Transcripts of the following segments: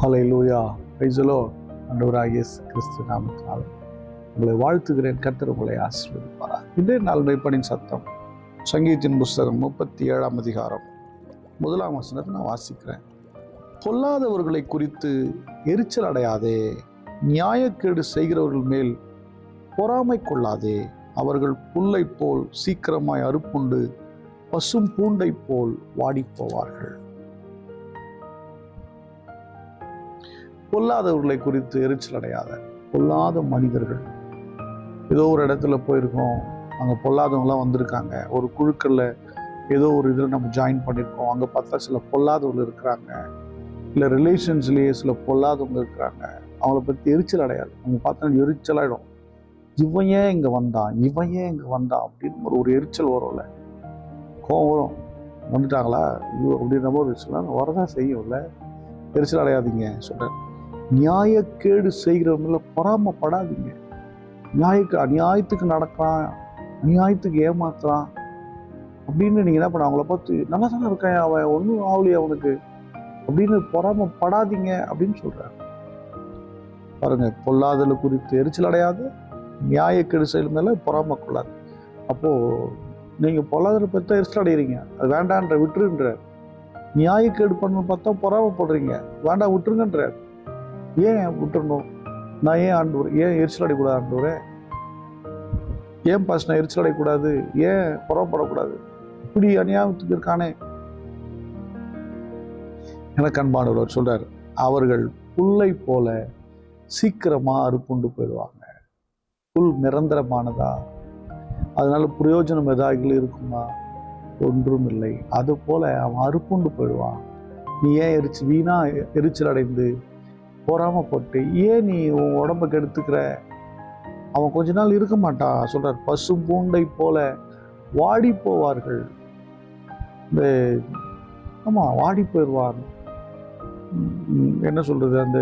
Hallelujah, praise the Lord. ஆண்டவராகிய இயேசு கிறிஸ்து நாமத்தினாலே உங்களை வாழ்த்துகிறேன். கர்த்தர் உங்களை ஆசீர்வதிப்பாராக. இன்றைய நாள் மெய்ப்பனின் சத்தம் சங்கீதத்தின் புஸ்தகம் 37ஆம் அதிகாரம் 1ஆம் வசனத்தை நான் வாசிக்கிறேன். பொல்லாதவர்களை குறித்து எரிச்சல் அடையாதே, நியாயக்கேடு செய்கிறவர்கள் மேல் பொறாமை கொள்ளாதே. அவர்கள் புல்லை போல் சீக்கிரமாய் அறுப்புண்டு பசும் பூண்டை போல் வாடிப்போவார்கள். பொல்லாதவர்களை குறித்து எரிச்சல் அடையாத. பொல்லாத மனிதர்கள், ஏதோ ஒரு இடத்துல போயிருக்கோம், அங்கே பொல்லாதவங்களாம் வந்திருக்காங்க. ஒரு குழுக்களில் ஏதோ ஒரு இதில் நம்ம ஜாயின் பண்ணியிருக்கோம், அங்கே பார்த்தா சில பொல்லாதவர்கள் இருக்கிறாங்க. இல்லை ரிலேஷன்ஸ்லேயே சில பொல்லாதவங்க இருக்கிறாங்க. அவங்கள பற்றி எரிச்சல் அடையாது. அவங்க பார்த்தா எரிச்சலாயிடும். இவன் ஏன் இங்கே வந்தான், இவன் ஏன் இங்கே வந்தான் அப்படின்னு ஒரு எரிச்சல் வரும்ல, கோவம் வரும். வந்துட்டாங்களா ஐயோ அப்படின்ற மாதிரி எரிச்சலாம் வரதான் செய்யும்ல. எரிச்சல் அடையாதீங்க சொல்கிறேன். நியாயக்கேடு செய்கிறவங்கள பொறாமப்படாதீங்க. அநியாயத்துக்கு நடக்கிறான், அநியாயத்துக்கு ஏமாத்துறான் அப்படின்னு நீங்கள் என்ன பண்ண, அவங்கள பார்த்து நல்லா தானே இருக்கான், அவன் ஒன்றும் ஆகலையே அவனுக்கு அப்படின்னு பொறாமப்படாதீங்க அப்படின்னு சொல்கிறார். பாருங்க, பொல்லாதல குறித்து எரிச்சல் அடையாது, நியாயக்கேடு செயல் மேலே பொறாம கொள்ளாது. அப்போது நீங்கள் பொல்லாதல பற்றி தான் எரிச்சல் அடைகிறீங்க, அது வேண்டான்ற விட்டுருன்ற. நியாயக்கேடு பண்ணு பார்த்தா பொறாமப்படுறீங்க, வேண்டாம் விட்டுருங்கன்ற. ஏன் விட்டுறணும்? நான் ஏன் ஆண்டவர், ஏன் எரிச்சல் அடையக்கூடாது ஆண்டவரே? ஏன் பாஸ் நான் எரிச்சல் அடையக்கூடாது? ஏன் பொறாமப்படக்கூடாது? இப்படி அநியாயத்துக்கு இருக்கானே. எனக்கு அன்பானவர் சொல்றார், அவர்கள் புல்லை போல சீக்கிரமா அறுப்புண்டு போயிடுவாங்க. புல் நிரந்தரமானதா? அதனால பிரயோஜனம் ஏதாவது இருக்குமா? ஒன்றும் இல்லை. அது போல அவன் அறுப்புண்டு போயிடுவான். நீ ஏன் வீணா எரிச்சல் அடைந்து பொறாமப்பட்டு ஏன் நீ உன் உடம்பை கெடுத்துக்கிற? அவன் கொஞ்ச நாள் இருக்க மாட்டான். சொல்றார், பசு பூண்டை போல வாடி போவார்கள். இந்த வாடி போயிடுவான். என்ன சொல்றது, அந்த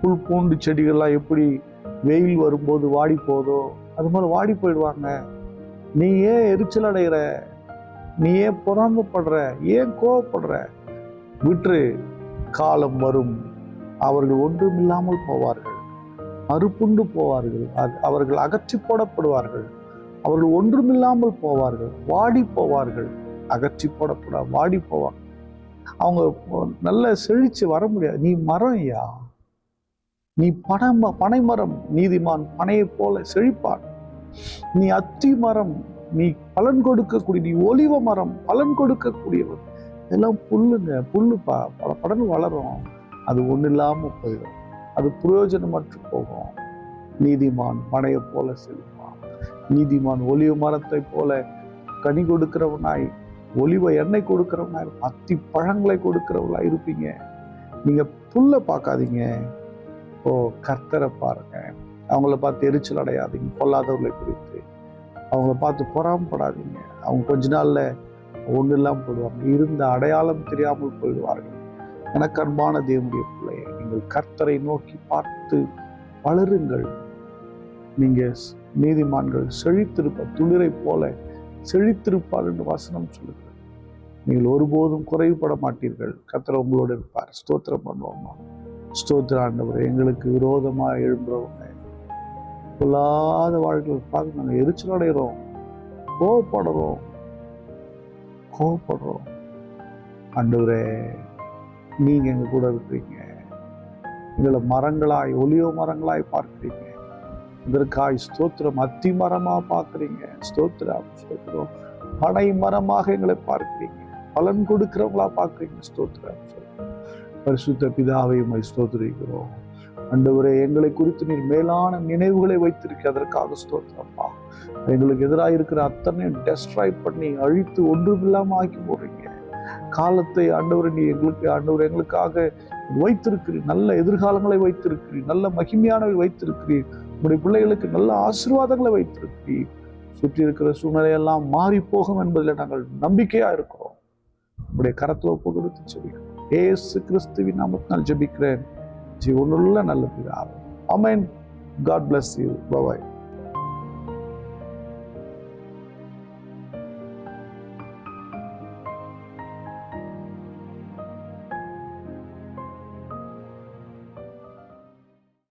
புல் பூண்டு செடிகள்லாம் எப்படி வெயில் வரும்போது வாடி போதோ அது மாதிரி வாடி போயிடுவாங்க. நீ ஏன் எரிச்சல் அடைகிற? நீ ஏன் பொறாமப்படுற? ஏன் கோவப்படுற? விற்று காலம் வரும், அவர்கள் ஒன்றுமில்லாமல் போவார்கள், அறுப்புண்டு போவார்கள், அவர்கள் அகற்றி போடப்படுவார்கள், அவர்கள் ஒன்றுமில்லாமல் போவார்கள், வாடி போவார்கள். அகற்றி போடப்பட வாடி போவாங்க. அவங்க நல்ல செழிச்சு வர முடியாது. நீ மரம் ஐயா, நீ பனை மரம், நீதிமான் பனையை போல செழிப்பான். நீ அத்தி மரம், நீ பலன் கொடுக்கக்கூடிய, நீ ஒலிவ மரம், பலன் கொடுக்கக்கூடியவர். இதெல்லாம் புல்லுங்க, புல்லுப்பா, படன்னு வளரும், அது ஒன்றும் இல்லாமல் போயிடும், அது பிரயோஜனமற்று போகும். நீதிமான் பனையை போல செழிப்பான். நீதிமான் ஒலிவ மரத்தை போல கனி கொடுக்கிறவனாய், ஒலிவ எண்ணெய் கொடுக்கிறவனாய், அத்தி பழங்களை கொடுக்கிறவங்களா இருப்பீங்க. நீங்க புல்லை பார்க்காதீங்க, ஓ கர்த்தரை பாருங்க. அவங்கள பார்த்து எரிச்சல் அடையாதீங்க. பொல்லாதவர்களை குறித்து அவங்கள பார்த்து பொறாமப்படாதீங்க. அவங்க கொஞ்ச நாள்ல ஒன்றும் இல்லாமல் போயிடுவாங்க, இருந்த அடையாளம் தெரியாமல் போயிடுவார்கள். எனக்கு அன்பான தேவனுடைய பிள்ளையை, நீங்கள் கர்த்தரை நோக்கி பார்த்து வளருங்கள். நீங்க நீதிமான்கள் செழித்திருப்ப துளிரை போல செழித்திருப்பார் என்று வசனம் சொல்லுங்கள். நீங்கள் ஒருபோதும் குறைவுபட மாட்டீர்கள். கர்த்தர் உங்களோடு இருப்பார். ஸ்தோத்திரம் பண்ணுவோமா? ஸ்தோத்திர ஆண்டவரே, எங்களுக்கு விரோதமாக எழும்புறவங்க, பொல்லாத வாழ்க்கையை பார்த்து நாங்கள் எரிச்சல் அடைகிறோம், கோவப்படுறோம். ஆண்டவரே, நீங்க எங்க கூட இருக்கிறீங்க. எங்களை மரங்களாய், ஒலியோ மரங்களாய் பார்க்கிறீங்க. இதற்காய் ஸ்தோத்திரம். அத்தி மரமா பார்க்கிறீங்க, ஸ்தோத்திரம். ஸ்தோத்திரம். பனை மரமாக எங்களை பார்க்கிறீங்க, பலன் கொடுக்கிறவங்களா பார்க்கிறீங்க, ஸ்தோத்திரம். பரிசுத்த பிதாவை ஸ்தோத்திரிக்கிறோம். ஆண்டவரே, எங்களை குறித்து நீர் மேலான நினைவுகளை வைத்திருக்க அதற்காக ஸ்தோத்திரப்பா. எங்களுக்கு எதிராக இருக்கிற அத்தனை டெஸ்ட்ராய் பண்ணி அழித்து ஒன்றுமில்லாம ஆக்கி போடுறீங்க. காலத்தை ஆண்டவரை நீ எங்களுக்காக வைத்திருக்கிறீர். நல்ல எதிர்காலங்களை வைத்திருக்கிறீர், நல்ல மகிமையானவை வைத்திருக்கிறீர். உங்களுடைய பிள்ளைகளுக்கு நல்ல ஆசீர்வாதங்களை வைத்திருக்கிறீர். சுற்றி இருக்கிற சூழ்நிலையெல்லாம் மாறி போகும் என்பதில் நாங்கள் நம்பிக்கையா இருக்கிறோம். உங்களுடைய கரத்தில் ஒப்பு கொடுத்து ஜெபிக்கிறோம். இயேசு கிறிஸ்துவின் நாமத்தினால் ஜெபிக்கிறேன், ஜீவனுள்ள நல்ல பிதாவே. ஆமென். God bless you. Bye bye.